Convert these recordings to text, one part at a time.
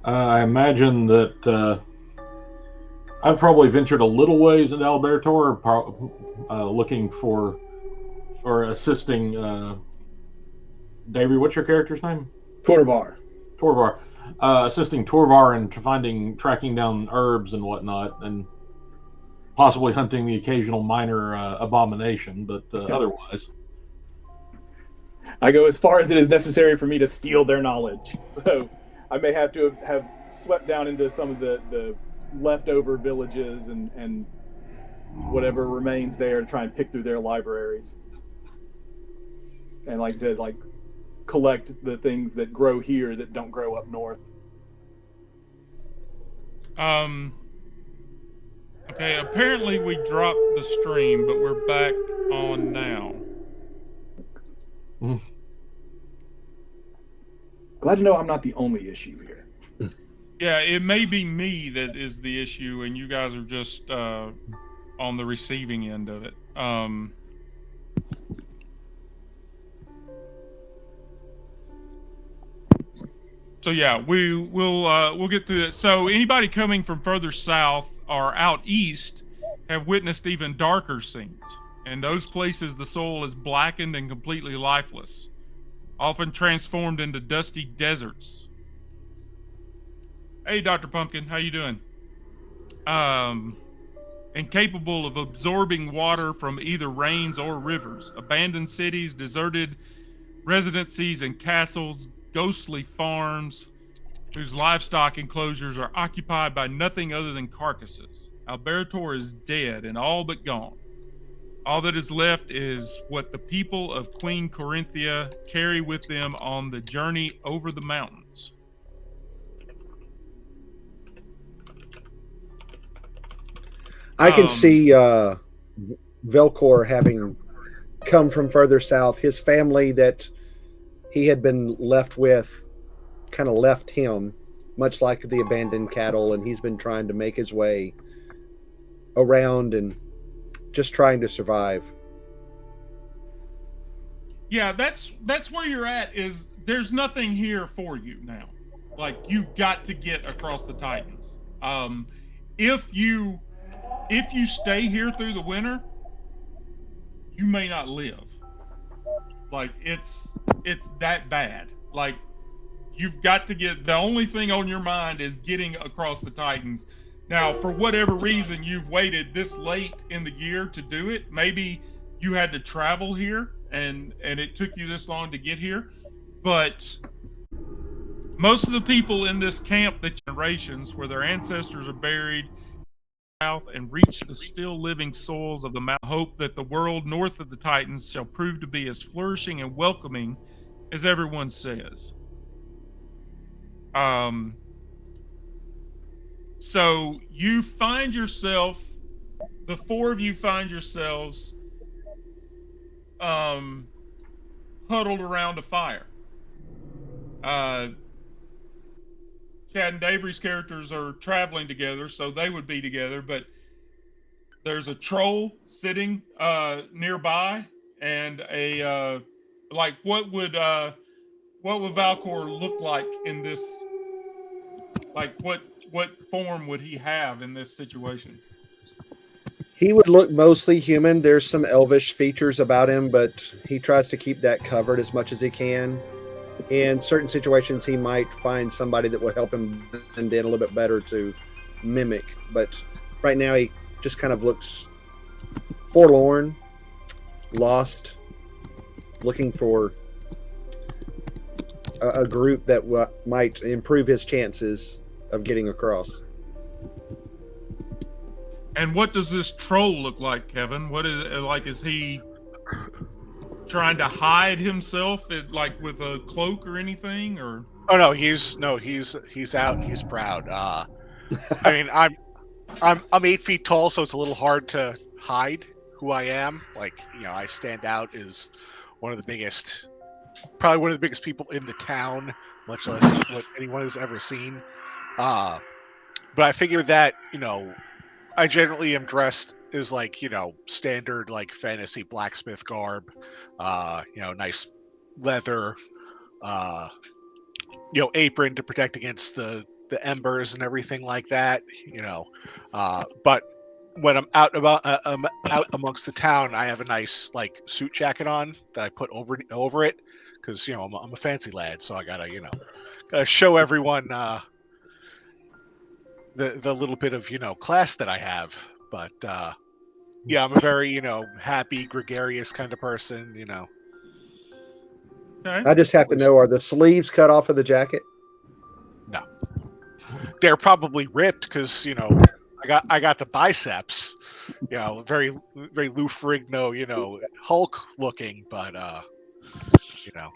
I imagine that I've probably ventured a little ways into Albertor, looking for or assisting. Davey, what's your character's name? Torvar. Torvar. Assisting Torvar in tracking down herbs and whatnot, and possibly hunting the occasional minor abomination, but otherwise. I go as far as it is necessary for me to steal their knowledge. So I may have to have swept down into some of the leftover villages and whatever remains there to try and pick through their libraries. And like I said, like collect the things that grow here that don't grow up north. Um. Okay. Apparently, we dropped the stream, but we're back on now. Mm. Glad to know I'm not the only issue here. Yeah, it may be me that is the issue, and you guys are just on the receiving end of it. So yeah, we'll get through it. So anybody coming from further south or out east have witnessed even darker scenes. In those places, the soil is blackened and completely lifeless, often transformed into dusty deserts. Hey, Dr. Pumpkin, how you doing? Incapable of absorbing water from either rains or rivers, abandoned cities, deserted residencies and castles, ghostly farms whose livestock enclosures are occupied by nothing other than carcasses. Alberator is dead and all but gone. All that is left is what the people of Queen Corinthia carry with them on the journey over the mountains. I can see Velcor having come from further south. His family that he had been left with kind of left him, much like the abandoned cattle, and he's been trying to make his way around and just trying to survive. Yeah, that's where you're at. Is there's nothing here for you now. Like you've got to get across the Titans. If you stay here through the winter, you may not live. Like it's that bad. Like you've got to get, the only thing on your mind is getting across the Titans. Now, for whatever reason you've waited this late in the year to do it, maybe you had to travel here and it took you this long to get here. But most of the people in this camp, the generations where their ancestors are buried south and reach the still living soils of the mountain, hope that the world north of the Titans shall prove to be as flourishing and welcoming as everyone says. So you find yourself, the four of you find yourselves huddled around a fire. Chad and Davery's characters are traveling together, so they would be together, but there's a troll sitting nearby and a like what would Valcor look like in this, like what form would he have in this situation? He would look mostly human. There's some elvish features about him, but he tries to keep that covered as much as he can. In certain situations, he might find somebody that will help him blend in a little bit better to mimic. But right now, he just kind of looks forlorn, lost, looking for a group that might improve his chances of getting across. And what does this troll look like, Kevin? What is like? Is he trying to hide himself, like with a cloak or anything, or? Oh no, he's out. He's proud. I mean, I'm 8 feet tall, so it's a little hard to hide who I am. Like, I stand out as probably one of the biggest people in the town, much less what anyone has ever seen. But I figure that, I generally am dressed as like, standard like fantasy blacksmith garb, nice leather, apron to protect against the the embers and everything like that, but when I'm out about I'm out amongst the town, I have a nice like suit jacket on that I put over it because I'm a fancy lad, so I gotta show everyone the little bit of class that I have. But yeah, I'm a very happy, gregarious kind of person. Okay. I just have to know: are the sleeves cut off of the jacket? No, they're probably ripped because I got the biceps. Very very Lou Ferrigno, Hulk looking, but you know.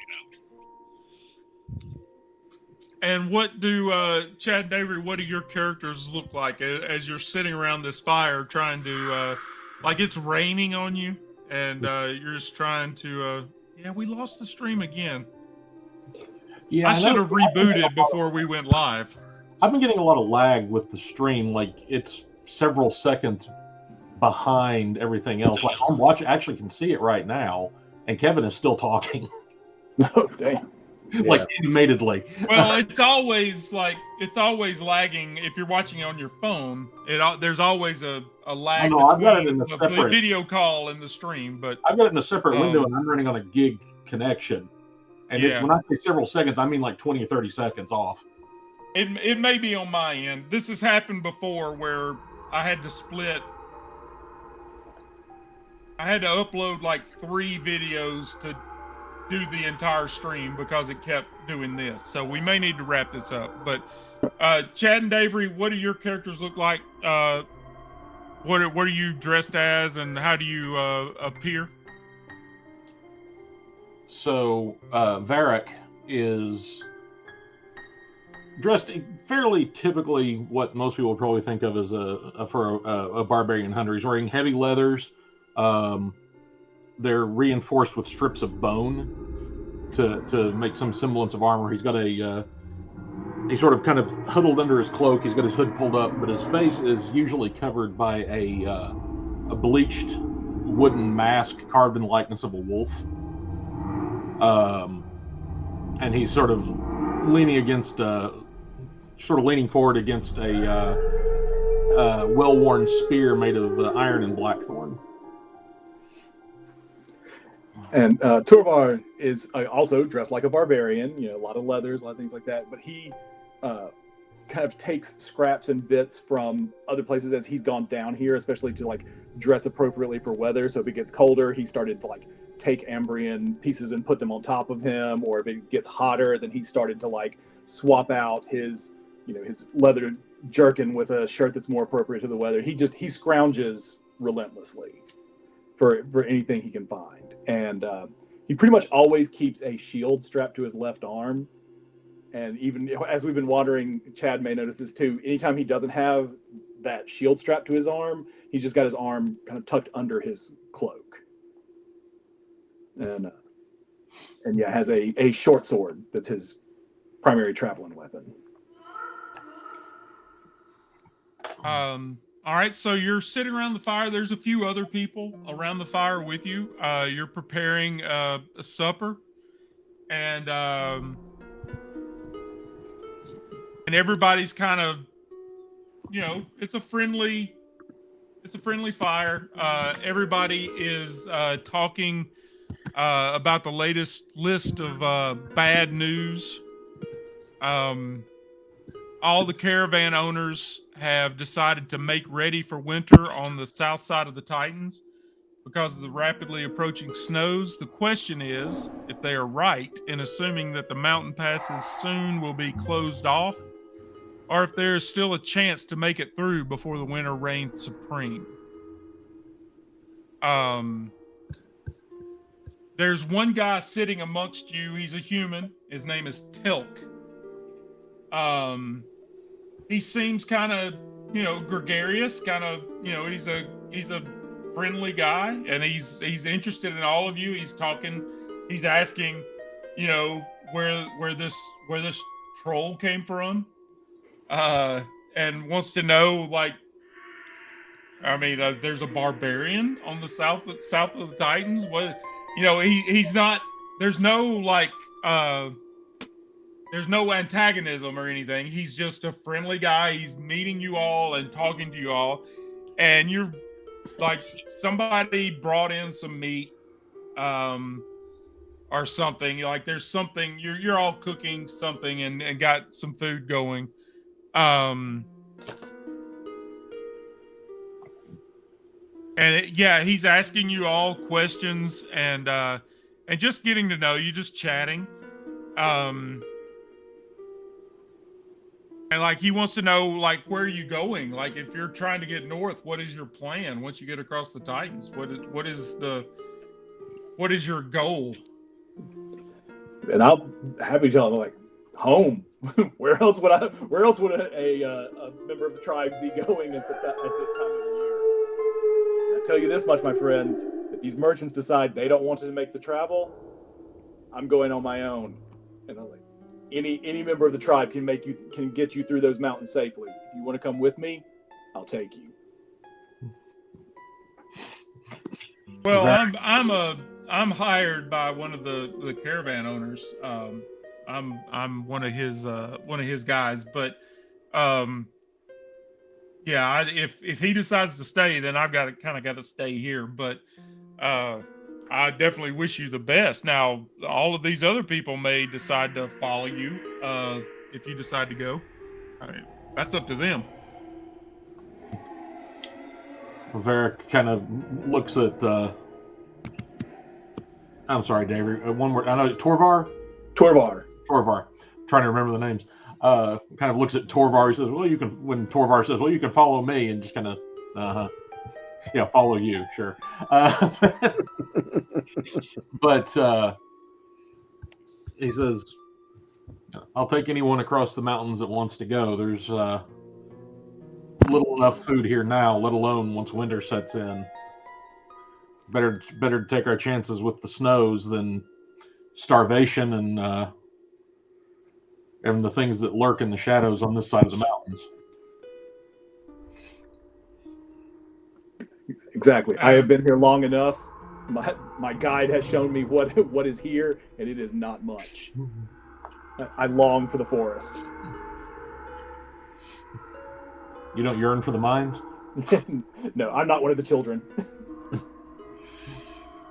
And what do Chad and Avery? What do your characters look like as you're sitting around this fire, trying to like it's raining on you, and you're just trying to? Yeah, we lost the stream again. Yeah, I I should know. have rebooted before we went live. I've been getting a lot of lag with the stream. Like it's several seconds behind everything else. Like I'm watching, actually can see it right now, and Kevin is still talking, Oh, damn. like animatedly. Well, it's always lagging if you're watching on your phone. There's always a lag I've got it in between a the separate. video call and the stream. But I've got it in a separate window, and I'm running on a gig connection. And it's Yeah. when I say several seconds, I mean like 20 or 30 seconds off. it may be on my end. This has happened before where I had to split. I had to upload like 3 videos to do the entire stream because it kept doing this. So we may need to wrap this up. But Chad and Avery, what do your characters look like? What are you dressed as, and how do you appear? So Varric is dressed fairly typically what most people would probably think of as a barbarian hunter. He's wearing heavy leathers. They're reinforced with strips of bone to make some semblance of armor. He's got he's sort of kind of huddled under his cloak. He's got his hood pulled up, but his face is usually covered by a bleached wooden mask carved in the likeness of a wolf. And he's sort of leaning forward against a well-worn spear made of iron and blackthorn. And Turvar is also dressed like a barbarian, a lot of leathers, a lot of things like that. But he kind of takes scraps and bits from other places as he's gone down here, especially to like dress appropriately for weather. So if it gets colder, he started to like take Ambrian pieces and put them on top of him. Or if it gets hotter, then he started to like swap out his leather jerkin with a shirt that's more appropriate to the weather. He scrounges relentlessly for anything he can find. And he pretty much always keeps a shield strapped to his left arm. And even as we've been wandering, Chad may notice this too. Anytime he doesn't have that shield strapped to his arm, he's just got his arm kind of tucked under his cloak. And yeah, has a short sword that's his primary traveling weapon. All right, so you're sitting around the fire. There's a few other people around the fire with you. You're preparing a supper, and everybody's kind of, it's a friendly fire. Everybody is talking about the latest list of bad news. All the caravan owners have decided to make ready for winter on the south side of the Titans because of the rapidly approaching snows. The question is if they are right in assuming that the mountain passes soon will be closed off, or if there is still a chance to make it through before the winter reigns supreme. There's one guy sitting amongst you. He's a human. His name is Tilk. He seems kind of, gregarious, kind of, he's a friendly guy, and he's interested in all of you. He's talking, he's asking, where this troll came from, and wants to know, like, there's a barbarian on the south of the Titans. What, he's not. There's no like. there's no antagonism or anything. He's just a friendly guy. He's meeting you all and talking to you all, and you're like somebody brought in some meat, or something. Like there's something you're all cooking something and got some food going. Um, yeah, he's asking you all questions and just getting to know you, just chatting. Um, and like he wants to know like where are you going? Like if you're trying to get north, what is your plan once you get across the Titans? What is your goal? And I'll happy tell him like home. Where else would a member of the tribe be going at this time of the year? And I tell you this much, my friends: if these merchants decide they don't want to make the travel, I'm going on my own. And I'm like, any member of the tribe can get you through those mountains safely. If you want to come with me, I'll take you. Well, I'm hired by one of the caravan owners. I'm one of his guys, but yeah, if he decides to stay, then I've got to stay here. But I definitely wish you the best. Now, all of these other people may decide to follow you if you decide to go. I mean, that's up to them. Varric kind of looks at. I'm sorry, David. One word. I know Torvar. Torvar. Trying to remember the names. Kind of looks at Torvar. He says, "Well, you can." When Torvar says, "Well, you can follow me," and just kind of, yeah, follow you, sure. But he says, "I'll take anyone across the mountains that wants to go. There's little enough food here now, let alone once winter sets in. Better to take our chances with the snows than starvation and the things that lurk in the shadows on this side of the mountains." Exactly. I have been here long enough. My guide has shown me what is here, and it is not much. I long for the forest. You don't yearn for the mines? No, I'm not one of the children.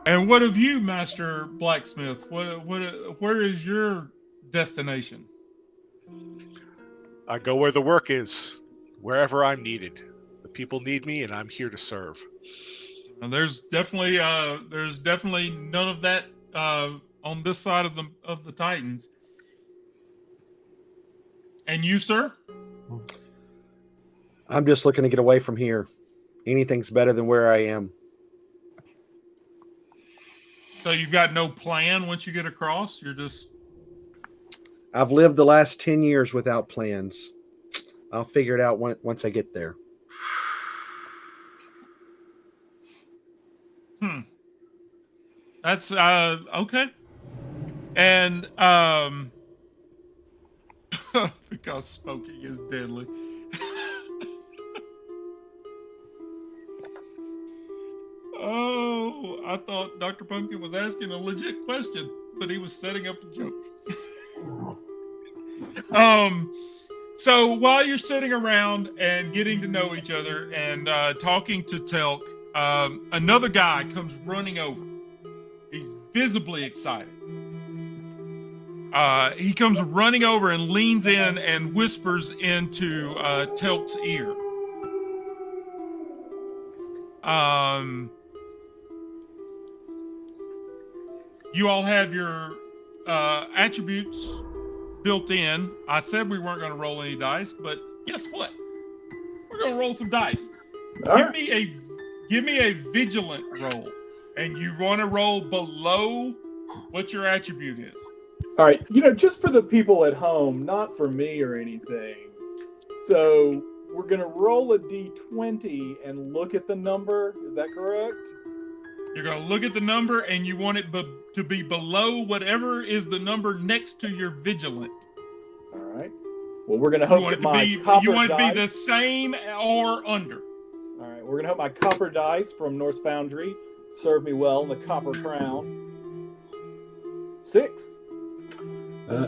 And what of you, Master Blacksmith? Where is your destination? I go where the work is, wherever I'm needed. The people need me, and I'm here to serve. And there's definitely none of that on this side of the Titans. And you, sir? I'm just looking to get away from here. Anything's better than where I am. So you've got no plan once you get across? You're just... I've lived the last 10 years without plans. I'll figure it out once I get there. That's okay. And because smoking is deadly. Oh, I thought Dr. Pumpkin was asking a legit question, but he was setting up a joke. So while you're sitting around and getting to know each other and talking to Telk, another guy comes running over. He's visibly excited. He comes running over and leans in and whispers into Telk's ear. You all have your attributes built in. I said we weren't going to roll any dice, but guess what? We're going to roll some dice. Give me a vigilant roll, and you want to roll below what your attribute is. All right, just for the people at home, not for me or anything. So we're going to roll a d20 and look at the number. Is that correct? You're going to look at the number, and you want it to be below whatever is the number next to your vigilant. All right. Well, we're going to hope that my copper you want it to dice... be the same or under. All right. We're going to hope my copper dice from Norse Foundry serve me well in the Copper Crown. 6.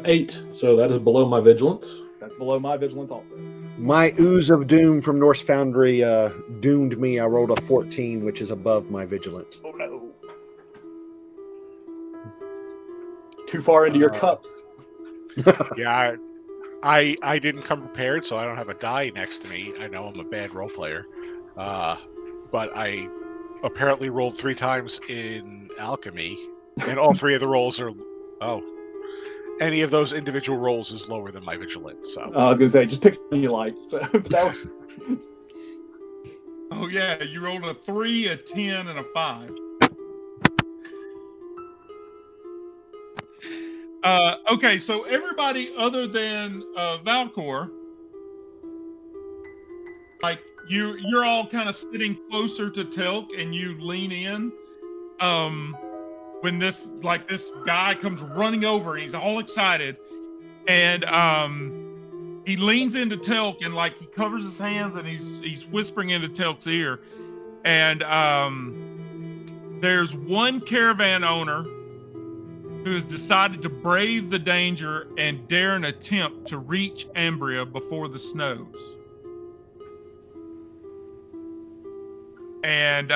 8, so that is below my vigilance. That's below my vigilance also. My ooze of doom from Norse Foundry doomed me. I rolled a 14, which is above my vigilance. Oh no. Too far into your cups. Yeah, I didn't come prepared, so I don't have a die next to me. I know I'm a bad role player, but I apparently rolled 3 times in alchemy, and all 3 of the rolls are any of those individual rolls is lower than my vigilance. So I was gonna say, just pick one you like. So that was... Oh yeah, you rolled a 3, a 10, and a 5. Okay, so everybody other than Valcor, like you're all kind of sitting closer to Telk, and you lean in. When this guy comes running over, and he's all excited, and he leans into Telk, and like he covers his hands, and he's whispering into Telk's ear, and there's one caravan owner who has decided to brave the danger and dare an attempt to reach Ambria before the snows. And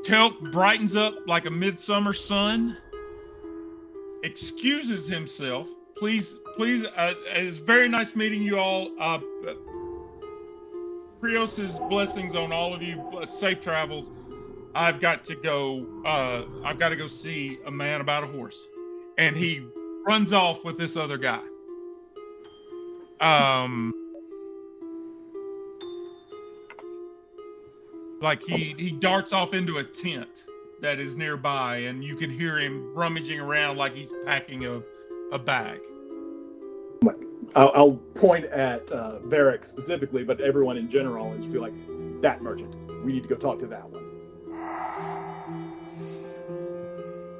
Telk brightens up like a midsummer sun, excuses himself. Please, it's very nice meeting you all. Prios's blessings on all of you. Safe travels. I've got to go see a man about a horse. And he runs off with this other guy. Like he darts off into a tent that is nearby, and you can hear him rummaging around like he's packing a bag. I'll point at Varric specifically, but everyone in general, and just be like, that merchant. We need to go talk to that one.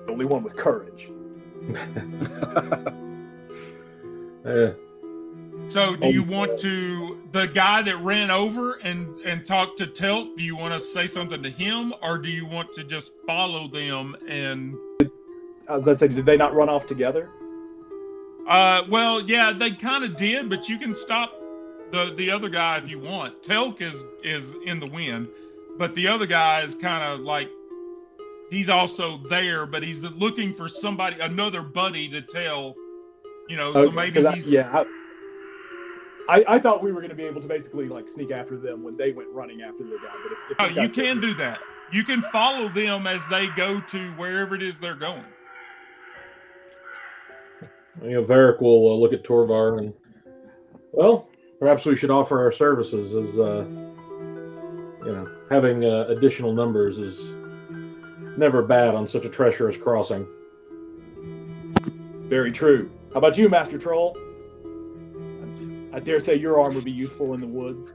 The only one with courage. So do you want to, the guy that ran over and talk to Telk, do you want to say something to him, or do you want to just follow them? And I was going to say, did they not run off together? Well, yeah, they kind of did, but you can stop the other guy if you want. Telk is in the wind, but the other guy is kind of like, he's also there, but he's looking for somebody, another buddy to tell, so maybe he's... I thought we were going to be able to basically like sneak after them when they went running after the guy. But if you can do that. You can follow them as they go to wherever it is they're going. Varric will look at Torvar and, well, perhaps we should offer our services as, having additional numbers is never bad on such a treacherous crossing. Very true. How about you, Master Troll? I dare say your arm would be useful in the woods.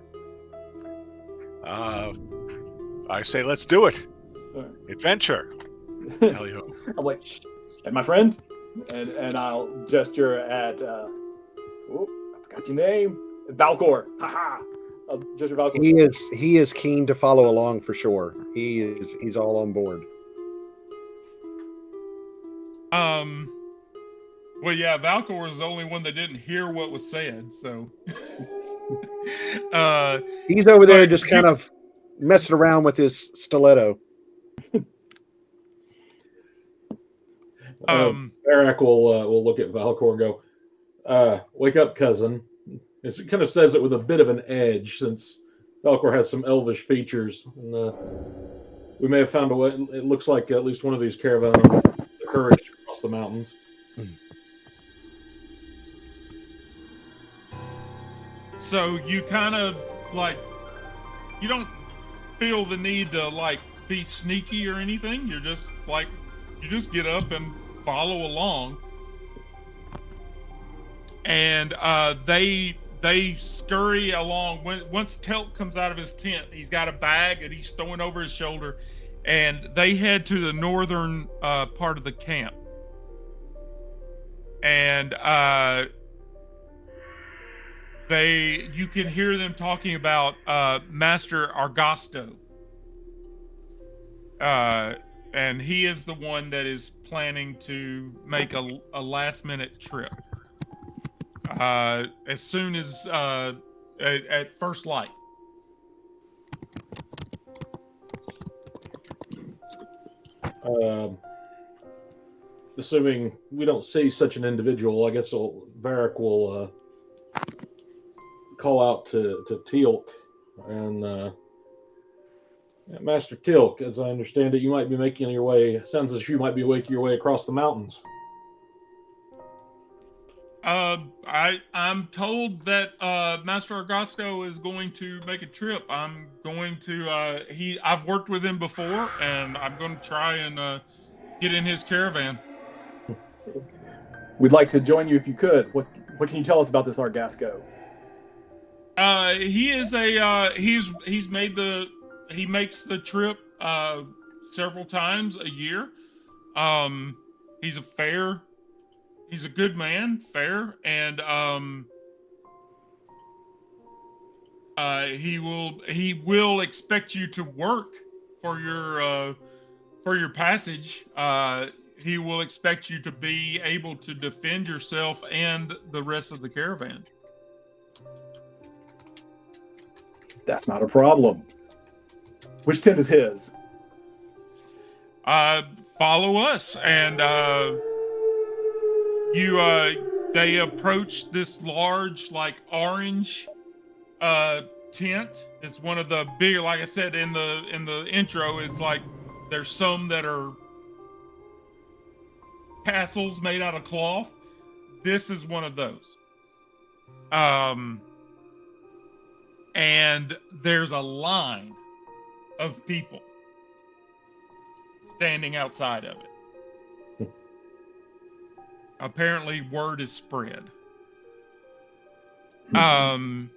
I say let's do it. Right. Adventure. Tell you. I'm like, and my friend, and I'll gesture at. I forgot your name, Valcor. Haha. I'll gesture Valcor. He is keen to follow along for sure. He's all on board. Well, yeah, Valcor was the only one that didn't hear what was said, so he's over there just kind of messing around with his stiletto. Varric will look at Valcor and go, wake up, cousin. It kind of says it with a bit of an edge, since Valcor has some elvish features, and we may have found a way. It looks like at least one of these caravans has the courage to cross the mountains. So you kind of like, you don't feel the need to like be sneaky or anything. You're just like, you just get up and follow along. And they scurry along. Once Telk comes out of his tent, he's got a bag that he's throwing over his shoulder, and they head to the northern part of the camp. And you can hear them talking about Master Argosto. and he is the one that is planning to make a last-minute trip. As soon as at first light. Assuming we don't see such an individual, I guess Varric will call out to Teal'c and Master Teal'c, as I understand it, you might be making your way. Sounds as if you might be making your way across the mountains. I'm told that Master Argosco is going to make a trip. I'm going to I've worked with him before, and I'm going to try and get in his caravan. We'd like to join you if you could. What can you tell us about this Argasco? He is a he makes the trip several times a year. He's a good man, fair, and he will expect you to work for your passage. He will expect you to be able to defend yourself and the rest of the caravan. That's not a problem. Which tent is his? Follow us, and they approach this large, like, orange tent. It's one of the bigger, like I said in the intro, it's like there's some that are castles made out of cloth. This is one of those. And there's a line of people standing outside of it. Apparently, word is spread. But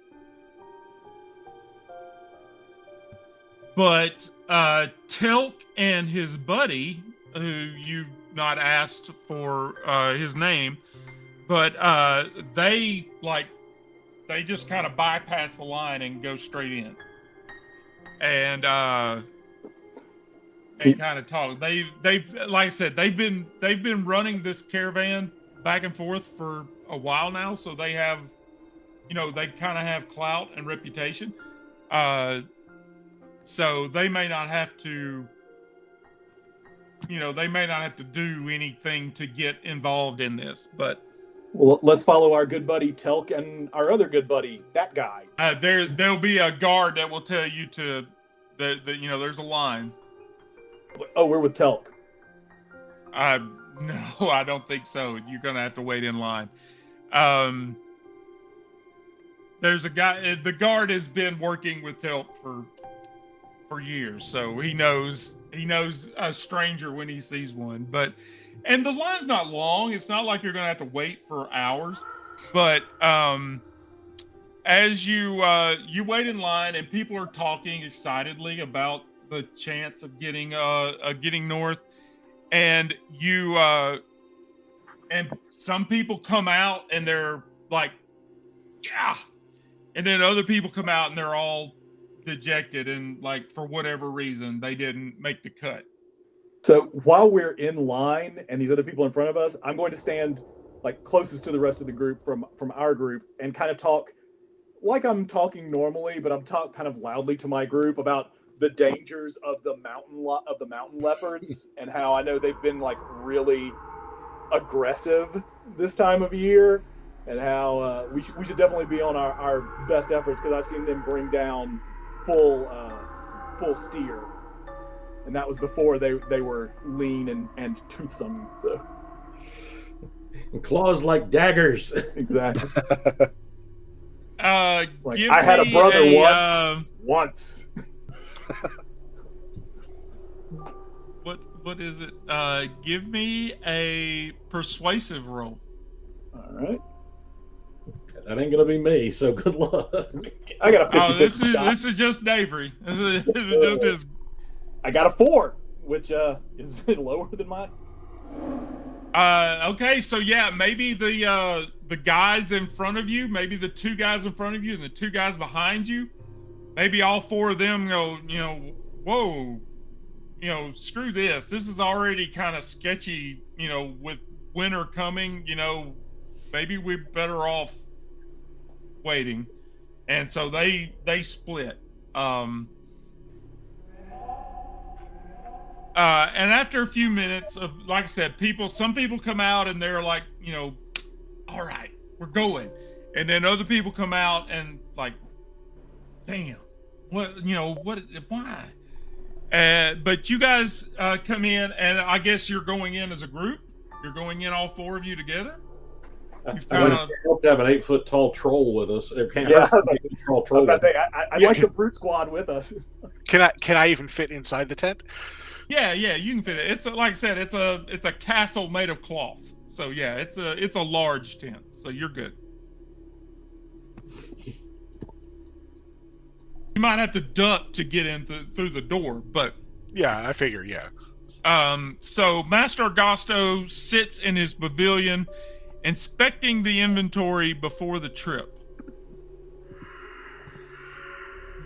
Teal'c and his buddy, who you've not asked for his name, but they just kind of bypass the line and go straight in, and kind of talk. They've like I said, they've been running this caravan back and forth for a while now, so they have, they kind of have clout and reputation. So they may not have to, do anything to get involved in this, but. Well, let's follow our good buddy Teal'c and our other good buddy, that guy. There'll be a guard that will tell you there's a line. Oh, we're with Teal'c. No, I don't think so. You're gonna have to wait in line. There's a guy. The guard has been working with Teal'c for years, so he knows a stranger when he sees one. And the line's not long. It's not like you're going to have to wait for hours. But as you wait in line, and people are talking excitedly about the chance of getting north, and and some people come out and they're like, yeah, and then other people come out and they're all dejected and, like, for whatever reason they didn't make the cut. So while we're in line and these other people in front of us, I'm going to stand like closest to the rest of the group from our group and kind of talk like I'm talking normally, but I'm talking kind of loudly to my group about the dangers of the mountain leopards and how I know they've been like really aggressive this time of year, and how we should definitely be on our best efforts, because I've seen them bring down full steer. And that was before they were lean and toothsome. So, and claws like daggers. Exactly. Like I had a brother once. What is it? Give me a persuasive roll. All right. That ain't gonna be me. So good luck. I got a 50. This is just Davery. This is just his. I got a 4, which is lower than mine. Okay, so yeah, maybe the guys in front of you, maybe the 2 guys in front of you and the 2 guys behind you, maybe all 4 of them go, whoa, screw this. This is already kind of sketchy, with winter coming, maybe we're better off waiting. And so they split. And after a few minutes of, like I said, some people come out and they're like, all right, we're going. And then other people come out and like, damn, what, why? But you guys come in, and I guess you're going in as a group. You're going in, all four of you together. You've I mean, we hope to have an 8-foot tall troll with us. It can't hurt. I was about to say, I'd like the fruit squad with us. Can I even fit inside the tent? Yeah, you can fit it. It's like I said, it's a castle made of cloth. So yeah, it's a large tent. So you're good. You might have to duck to get in through the door, but yeah, I figure, yeah. So Master Augusto sits in his pavilion, inspecting the inventory before the trip.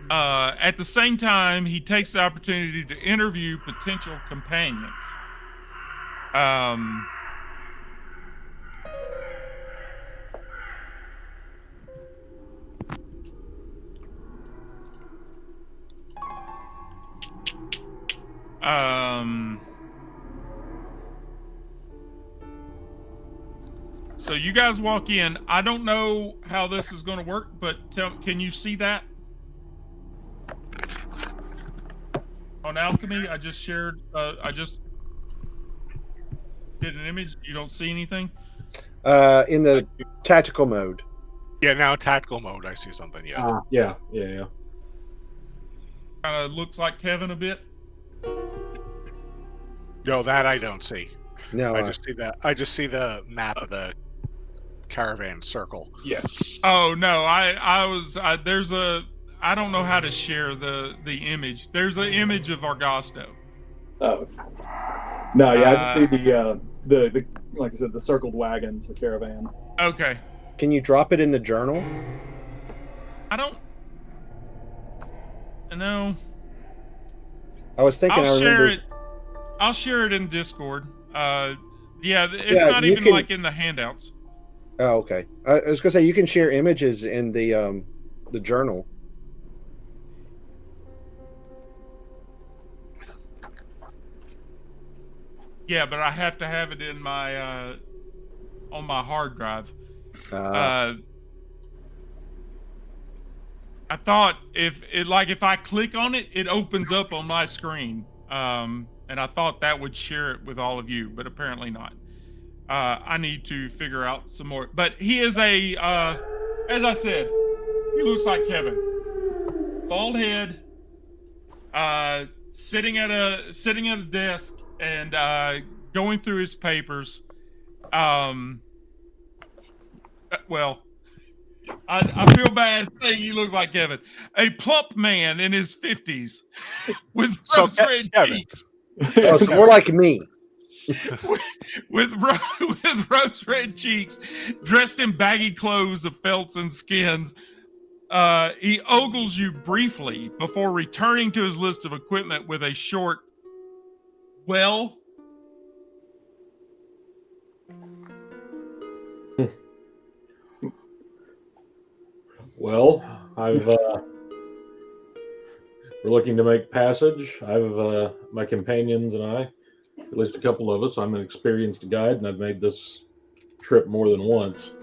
At the same time, he takes the opportunity to interview potential companions. So you guys walk in. I don't know how this is going to work, but can you see that? On Alchemy, I just shared, I just did an image. You don't see anything? In the tactical mode. Yeah, now tactical mode, I see something, yeah. Yeah. Kind of looks like Kevin a bit. No, that I don't see. No, I just see the map of the caravan circle. Yeah. Oh no, I don't know how to share the image. There's an image of Argosto. Oh. No, yeah, I just see the like I said, the circled wagons, the caravan. Okay. Can you drop it in the journal? I don't know. I was thinking. I'll share it in Discord. It's not even like in the handouts. Oh, okay. I was gonna say you can share images in the journal. Yeah, but I have to have it in my on my hard drive. I thought if I click on it, it opens up on my screen. And I thought that would share it with all of you, but apparently not. I need to figure out some more. But he is as I said, he looks like Kevin. Bald head, sitting at a desk and going through his papers. Well, I feel bad saying he looks like Kevin. A plump man in his 50s with rose red cheeks. Oh, so more like me. with rose red cheeks, dressed in baggy clothes of felts and skins. He ogles you briefly before returning to his list of equipment with a short, well. Well, we're looking to make passage. I've my companions and I, at least a couple of us. I'm an experienced guide, and I've made this trip more than once.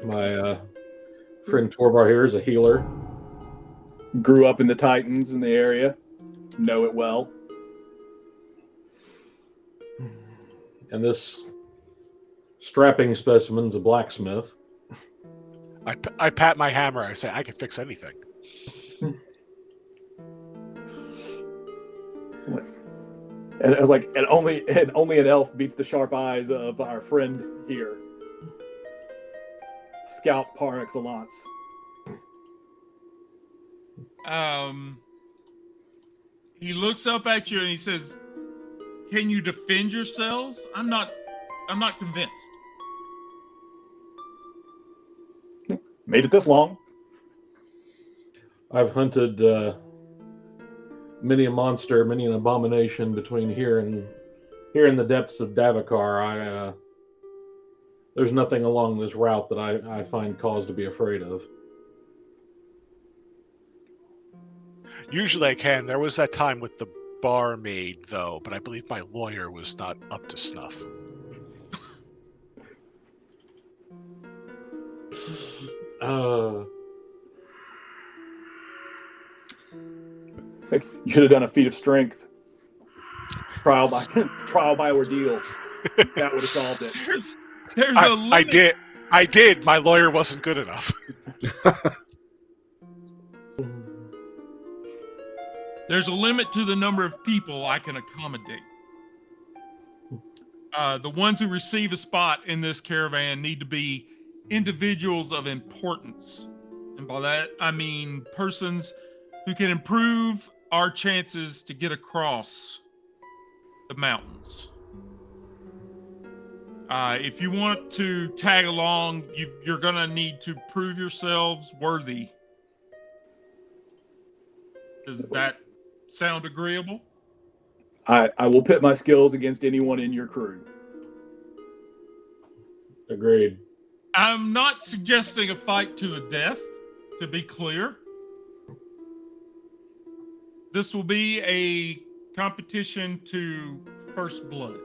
My friend Torvar here is a healer. Grew up in the Titans in the area. Know it well. And this strapping specimen's a blacksmith. I pat my hammer. I say I can fix anything. And I was like, and only an elf beats the sharp eyes of our friend here. Scout par excellence. He looks up at you and he says, "Can you defend yourselves? I'm not convinced." Made it this long. I've hunted many a monster, many an abomination between here and in the depths of Davakar. There's nothing along this route that I find cause to be afraid of. Usually I can. There was that time with the barmaid, though, but I believe my lawyer was not up to snuff. You should have done a feat of strength. Trial by ordeal. That would have solved it. There's a limit. I did. My lawyer wasn't good enough. There's a limit to the number of people I can accommodate. The ones who receive a spot in this caravan need to be individuals of importance. And by that, I mean persons who can improve our chances to get across the mountains. If you want to tag along, you're going to need to prove yourselves worthy. Does that sound agreeable? I will pit my skills against anyone in your crew. Agreed. I'm not suggesting a fight to the death, to be clear. This will be a competition to first blood.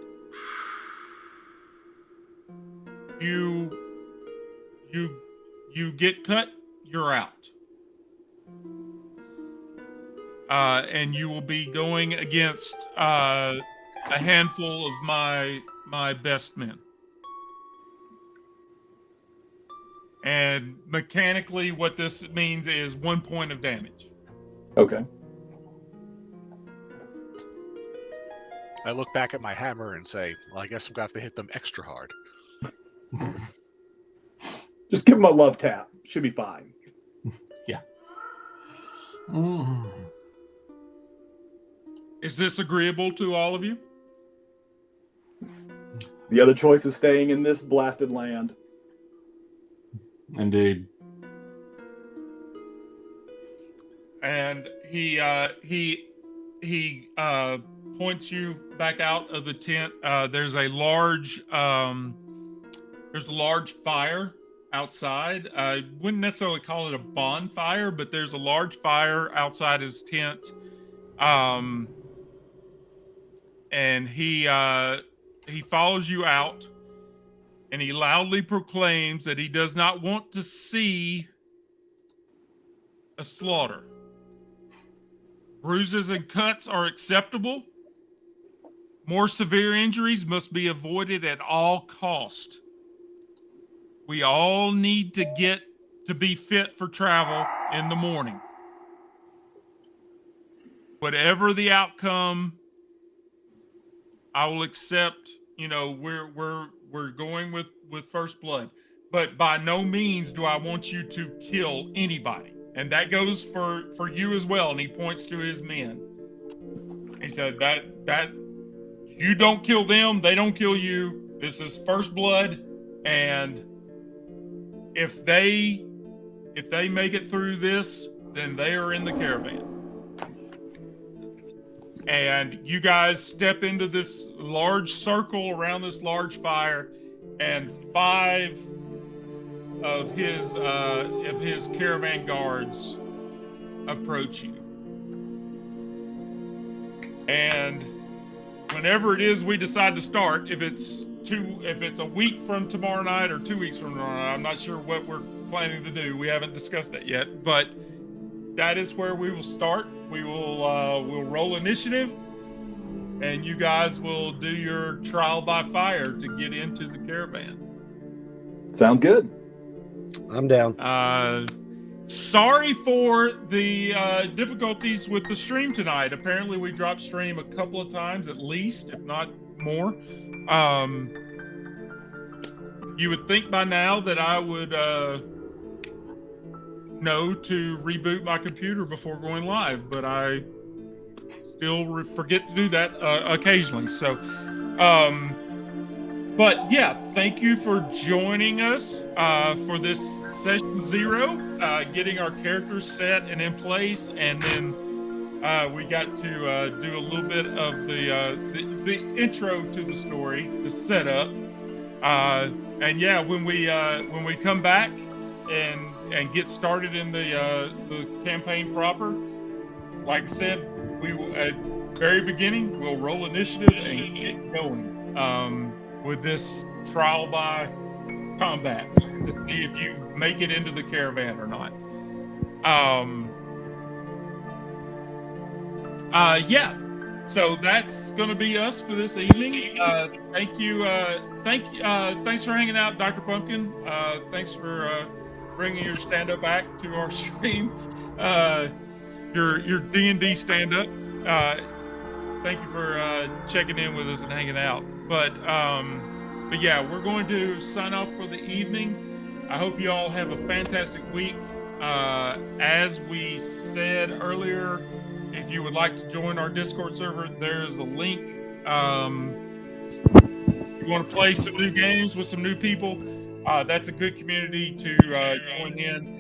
You get cut, you're out. And you will be going against a handful of my best men. And mechanically, what this means is 1 point of damage. Okay. I look back at my hammer and say, well, I guess I'm going to have to hit them extra hard. Just give him a love tap. Should be fine. Yeah. Mm. Is this agreeable to all of you? The other choice is staying in this blasted land. Indeed. And he points you back out of the tent. There's a large fire outside. I wouldn't necessarily call it a bonfire, but there's a large fire outside his tent. And he follows you out, and he loudly proclaims that he does not want to see a slaughter. Bruises and cuts are acceptable. More severe injuries must be avoided at all cost. We all need to get to be fit for travel in the morning. Whatever the outcome, I will accept. You know, we're going with first blood, but by no means do I want you to kill anybody, and that goes for you as well. And he points to his men. He said that you don't kill them, they don't kill you. This is first blood, and if they make it through this, then they are in the caravan. And you guys step into this large circle around this large fire, and 5 of his caravan guards approach you. And whenever it is we decide to start, if it's a week from tomorrow night or 2 weeks from tomorrow night, I'm not sure what we're planning to do. We haven't discussed that yet, but that is where we will start. We will we'll roll initiative, and you guys will do your trial by fire to get into the caravan. Sounds good. I'm down. Sorry for the difficulties with the stream tonight. Apparently, we dropped stream a couple of times at least, if not more. You would think by now that I would know to reboot my computer before going live, but I still forget to do that occasionally. So, but yeah, thank you for joining us for this session 0. getting our characters set and in place, and then we got to do a little bit of the intro to the story, the setup, and yeah, when we come back and get started in the campaign proper, like I said, we will at very beginning we'll roll initiative and get going with this trial by combat to see if you make it into the caravan or not. Yeah. So that's going to be us for this evening. Thank you. Thanks for hanging out, Dr. Pumpkin. Thanks for bringing your stand-up act to our stream. Your D&D stand-up. Thank you for checking in with us and hanging out. But yeah, we're going to sign off for the evening. I hope you all have a fantastic week. As we said earlier, if you would like to join our Discord server, there's a link. If you want to play some new games with some new people, that's a good community to join in.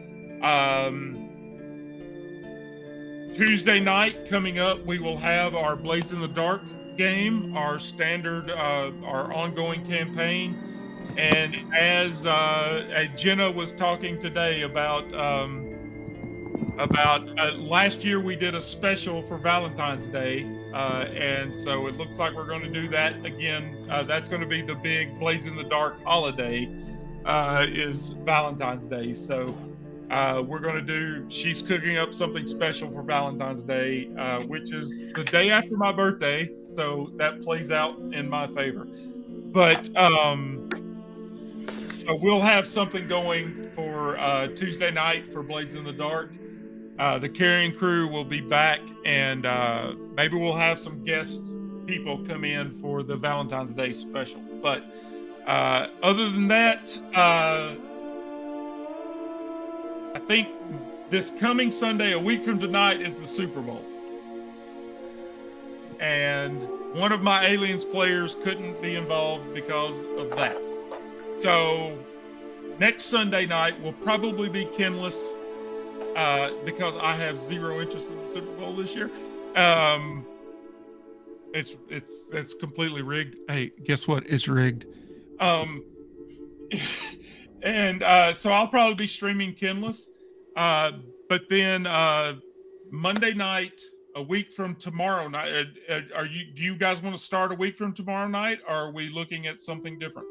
Tuesday night coming up, we will have our Blades in the Dark game, our standard, our ongoing campaign. And as Jenna was talking today about last year we did a special for Valentine's Day, and so it looks like we're going to do that again. That's going to be the big Blades in the Dark holiday, is Valentine's Day. So we're going to do, she's cooking up something special for Valentine's Day, which is the day after my birthday, so that plays out in my favor. But so we'll have something going for Tuesday night for Blades in the Dark. The carrying crew will be back, and maybe we'll have some guest people come in for the Valentine's Day special. But other than that, I think this coming Sunday, a week from tonight, is the Super Bowl. And one of my Aliens players couldn't be involved because of that. So next Sunday night will probably be kinless, because I have zero interest in the Super Bowl this year. It's completely rigged. Hey, guess what? It's rigged. And so I'll probably be streaming kinless. But then Monday night, a week from tomorrow night, do you guys want to start a week from tomorrow night, or are we looking at something different?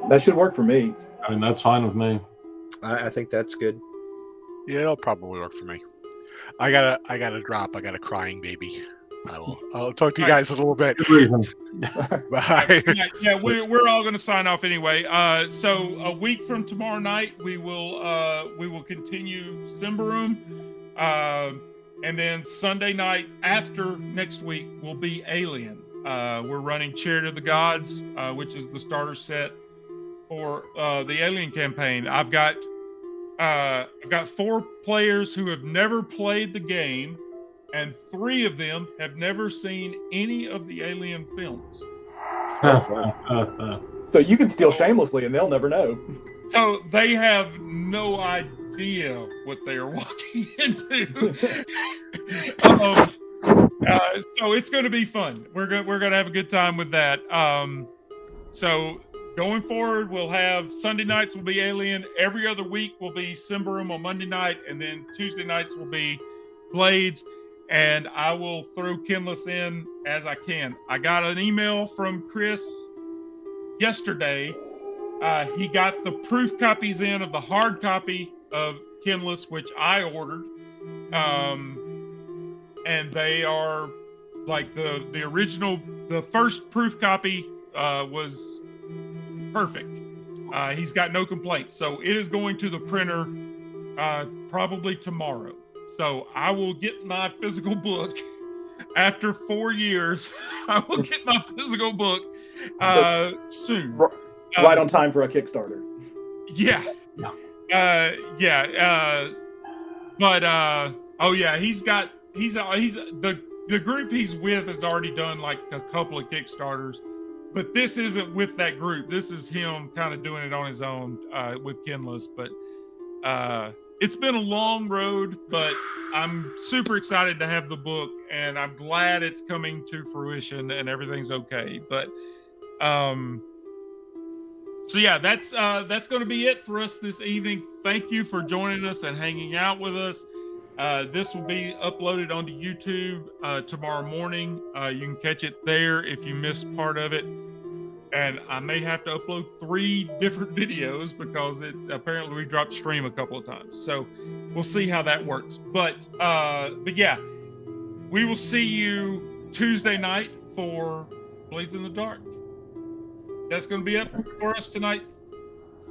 That should work for me. I mean, that's fine with me. I think that's good. Yeah, it'll probably work for me. I gotta drop. I got a crying baby. I'll talk to you guys in a little bit. Good reason. Bye. Yeah, we're all going to sign off anyway. So a week from tomorrow night, we will continue Symbaroum, and then Sunday night after next week will be Alien. We're running Chariot of the Gods, which is the starter set for the Alien campaign. I've got 4 players who have never played the game, and 3 of them have never seen any of the Alien films. So you can steal shamelessly and they'll never know. So they have no idea what they are walking into. So it's going to be fun. We're going to have a good time with that. So going forward, we'll have Sunday nights will be Alien. Every other week will be Symbaroum on Monday night, and then Tuesday nights will be Blades. And I will throw kinless in as I can. I got an email from Chris yesterday. He got the proof copies in of the hard copy of kinless, which I ordered. And they are like the original, the first proof copy was perfect. He's got no complaints. So it is going to the printer probably tomorrow. So I will get my physical book after 4 years. I will get my physical book soon. Right on time for a Kickstarter. Yeah. But oh yeah, he's the group he's with has already done like a couple of Kickstarters, but this isn't with that group. This is him kind of doing it on his own with Kinless. But it's been a long road, but I'm super excited to have the book, and I'm glad it's coming to fruition and everything's okay. But so yeah, that's going to be it for us this evening. Thank you for joining us and hanging out with us. This will be uploaded onto YouTube tomorrow morning. You can catch it there if you missed part of it. And I may have to upload 3 different videos because apparently we dropped stream a couple of times. So we'll see how that works. But yeah, we will see you Tuesday night for Blades in the Dark. That's going to be it for us tonight.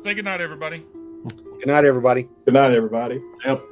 Say good night, everybody. Good night, everybody. Good night, everybody. Yep.